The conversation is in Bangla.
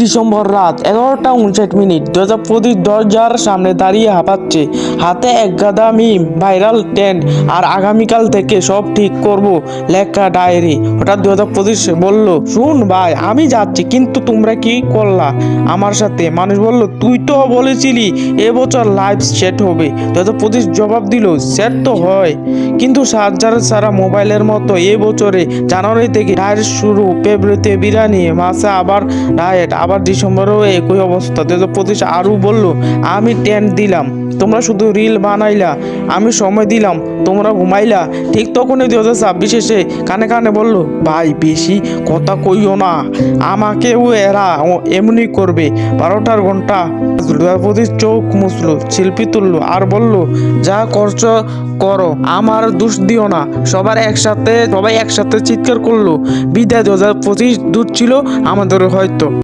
ডিসেম্বর রাত 11:59 2025 দরজার সামনে দাঁড়িয়ে হাঁপাচ্ছে, হাতে এক গাদা মিম, ভাইরাল ট্রেন্ড আর আগামীকাল থেকে সব ঠিক করব লেখা ডায়েরি। হঠাৎ 2025 বলল, শুন ভাই, আমি যাচ্ছি, কিন্তু তোমরা কি করলা আমার সাথে? মানুষ বলল, তুই তো বলেছিলি এবছর লাইভ সেট হবে। 2025 জবাব দিল, সেট তো হয়, কিন্তু চার্জার ছাড়া মোবাইলের মতো। এবছরে জানুয়ারি থেকে ডায়েট শুরু, ফেব্রুয়ারিতে বিরিয়ানি, মাসে আবার ডায়েট, আবার ডিসেম্বরেও একই অবস্থা। 2025 আরও বলল, আমি টেন্ট দিলাম, তোমরা শুধু রিল বানাইলা, আমি সময় দিলাম, তোমরা ঘুমাইলা। ঠিক তখনই 2026 এসে কানে কানে বলল, ভাই বেশি কথা কইও না, আমাকেও এরা এমনি করবে। 12টার ঘন্টা 2025 চোখ মুছলো, শিল্পী তুললো আর বলল, যা করছো করো, আমার দোষ দিও না। সবাই একসাথে চিৎকার করলো, বিদায়। 2025 দূর ছিল আমাদের হয়তো।